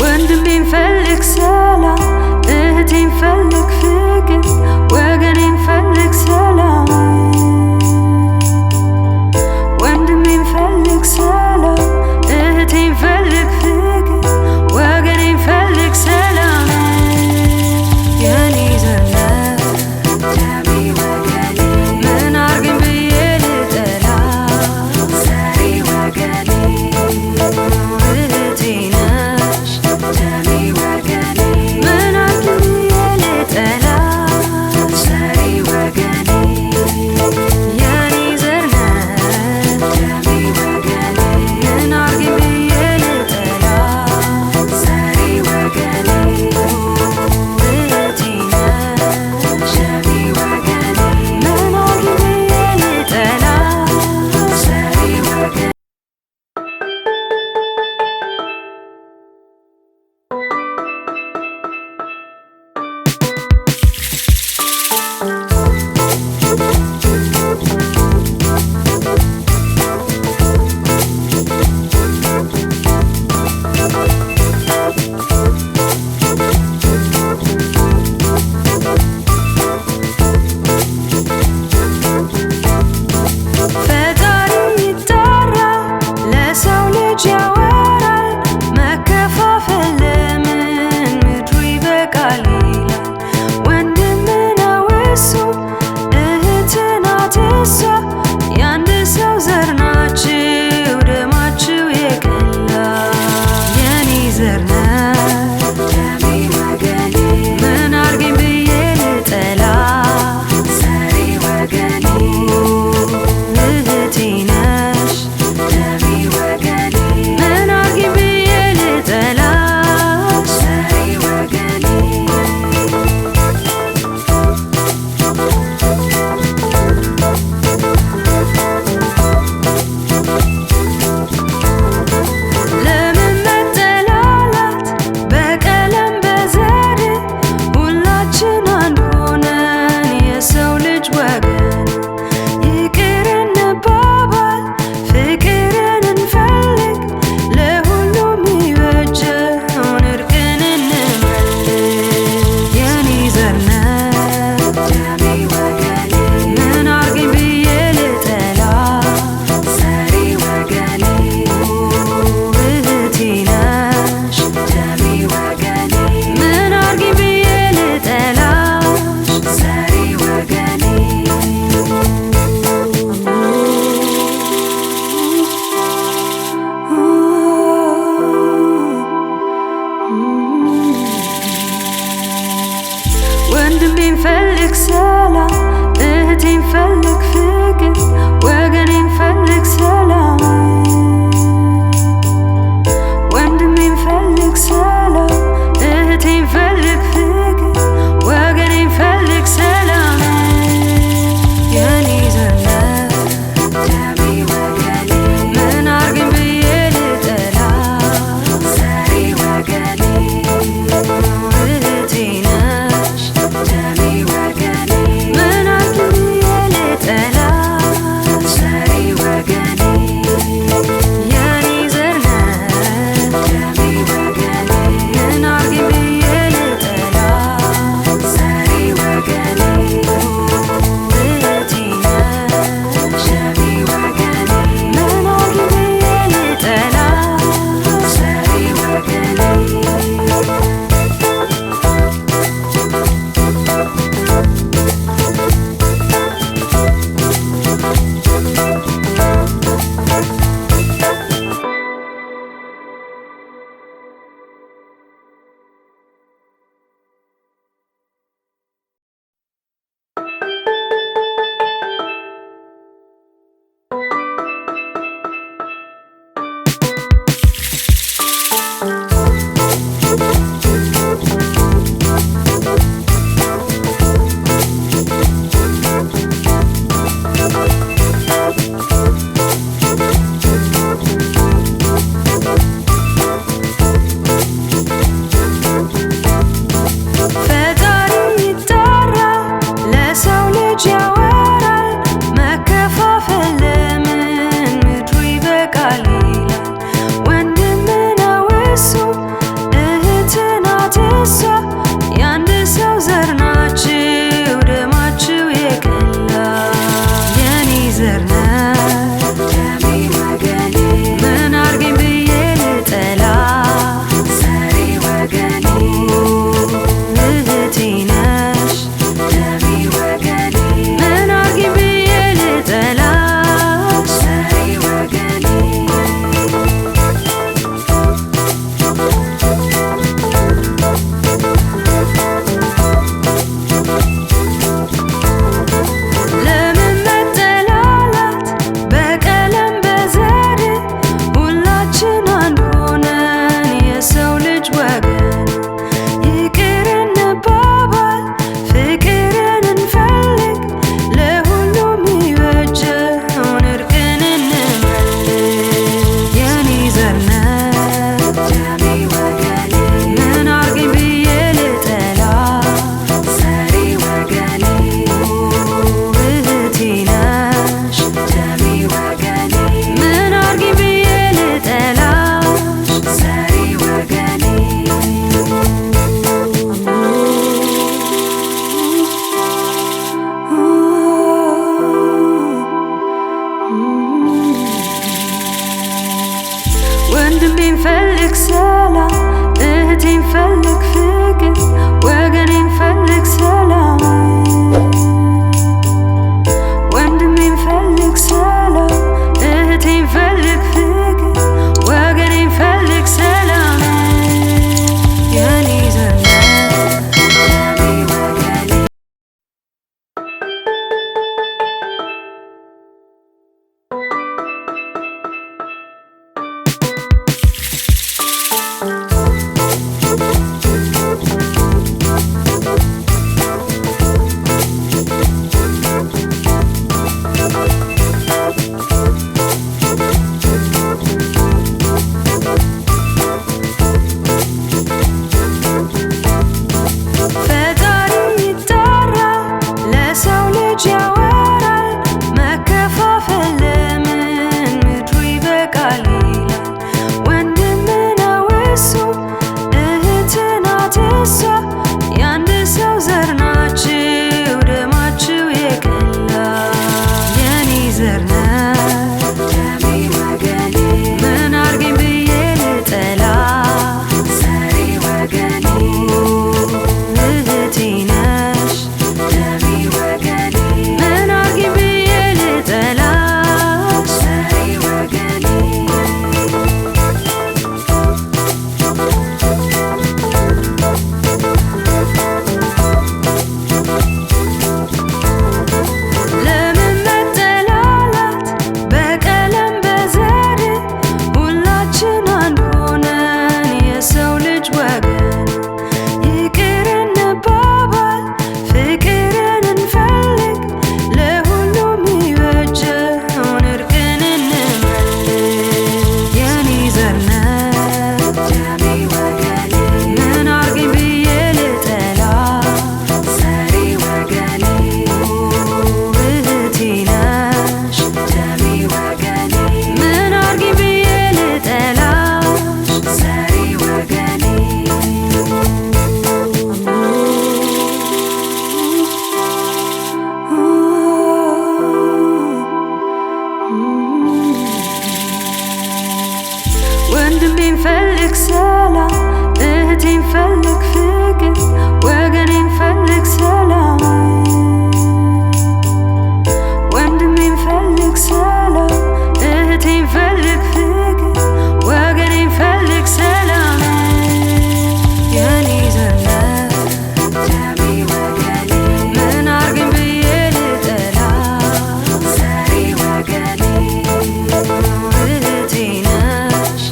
ወንድሜን ፈልግ ሰላም፣ እህቴን ፈልግ ፍቅር፣ ወገኔን ፈልግ ሰላም። ወንድሜን ፈልግ ሰላም፣ እህቴን ፈልግ ፍቅር፣ ወገኔን ፈልግ ሰላም። የኔ ዘር ነህ ደሜ ወገኔ፣ ምን አርገኝ ብዬ ልጠላ? ዘሬ ወገኔ እህቴ ነሽ ደሜ ወገኔ፣ ምን አርገኝ ብዬ ልጠላ? ዘሬ ወገኔ የኔ ዘር ነህ ደሜ ወገኔ፣ ምን አርገኝ ብዬ ልጠላ? ዘሬ ወገኔ እህቴ ነሽ ደሜ ወገኔ፣ ምን አርገኝ ብዬ ልጠላ? ዘሬ ወገኔ ፈጣሪ ይጣራል፣ ለሰው ልጅ ያወራል። መከፋፈል ለምን ምድሩ ይበቃል ይላል። ወንድም ነው እሱ፣ እህት ናት እሷ፣ የአንድ ሰው ዘር ናችሁ ደማችሁ የቀላ። የኔ ዘር ነህ ደሜ ወገኔ፣ ምን አርገኝ ብዬ ልጠላ? ዘሬ ወገኔ እህቴ ነሽ ደሜ ወገኔ፣ ምን አርገኝ ብዬ ልጠላ? ዘሬ ወገኔ ለምን መጠላላት በቀለም በዘር? ሁላችን አንድ ሆነን የሰው ልጅ ወገን፣ ይቅር እንባባል ፍቅርን እንፈልግ፣ ለሁሉም ይበጀውን እርቅን እንመልክ። የኔ ዘር ነህ ደሜ ወገኔ፣ ምን አርገኝ ብዬ ልጠላ? ዘሬ ወገኔ እህቴ ነሽ ደሜ ወገኔ፣ ምን አርገኝ ብዬ ልጠላ? ዘሬ ወገኔ ወንድሜን ፈልግ ሰላም፣ እህቴን ፈልግ ፍቅር፣ ወገኔን ፈልግ ሰላም። ወንድሜን ፈልግ ሰላም፣ እህቴን ፈልግ ፍቅር፣ ወገኔን ፈልግ ሰላም። የኔ ዘር ነህ ደሜ ወገኔ፣ ምን አርገኝ ብዬ ልጠላ? ዘሬ ወገኔ እህቴ ነሽ ደሜ ወገኔ፣ ምን አርገኝ ብዬ ወንድሜን ፈልግ ሰላም፣ እህቴን ፈልግ ፍቅር፣ ወገኔን ፈልግ ሰላም። ወንድሜን ፈልግ ሰላም፣ እህቴን ፈልግ ፍቅር፣ ወገኔን ፈልግ ሰላም። የኔ ዘር ወንድሜን ፈልግ ሰላም፣ እህቴን ፈልግ ፍቅር፣ ወገኔን ፈልግ ሰላም። ወንድሜን ፈልግ ሰላም፣ እህቴን ፈልግ ፍቅር፣ ወገኔን ፈልግ ሰላም። የኔ ዘር ምን አርገኝ ብዬ ልጠላ፣ እህቴ ነሽ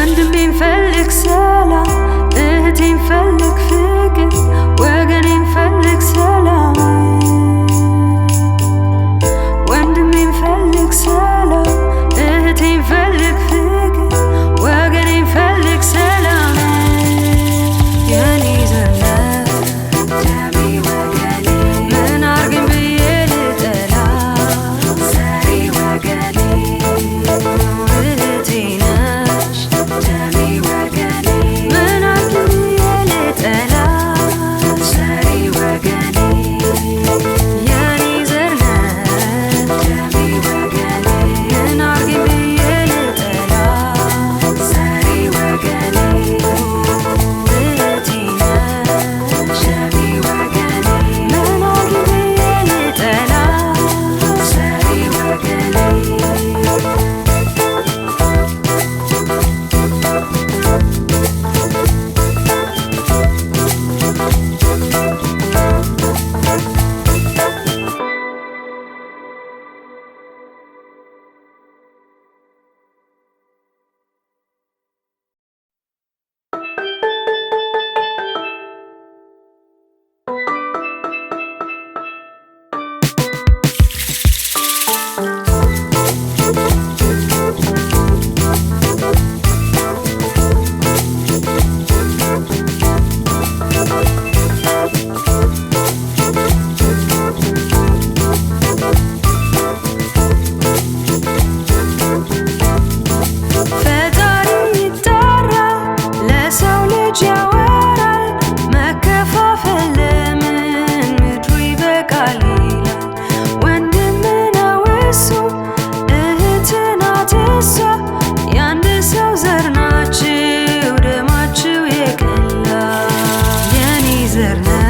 ወንድሜን ፈልግ ሰላም፣ እህቴን ፈልግ ፍቅር፣ ወገኔን ፈልግ ሰላም። ወንድሜን ፈልግ ሰላም፣ እህቴን ፈልግ ፍቅር፣ ወገኔን ፈልግ ሰላም። የኔ ዘር ነህ ደሜ ወገኔ፣ ምን አርገኝ ብዬ ልጠላ? ዘሬ ወገኔ እህቴ ነሽ ደሜ ወገኔ፣ ምን አርገኝ ብዬ ልጠላ? ዘሬ ወገኔ የኔ ዘር ነህ ደሜ ወገኔ፣ ምን አርገኝ ብዬ ልጠላ? ዘሬ ወገኔ እህቴ ነሽ ደሜ ወገኔ፣ ምን አርገኝ ብዬ ልጠላ? ዘሬ ወገኔ ፈጣሪ ይጣራል፣ ለሰው ልጅ ያወራል። መከፋፈል ለምን ምድሩ ይበቃል ይላል። ወንድም ነው እሱ፣ እህት ናት እሷ፣ የአንድ ሰው ዘር ናችሁ፣ ደማችሁ የቀላ። የኔ ዘር ነህ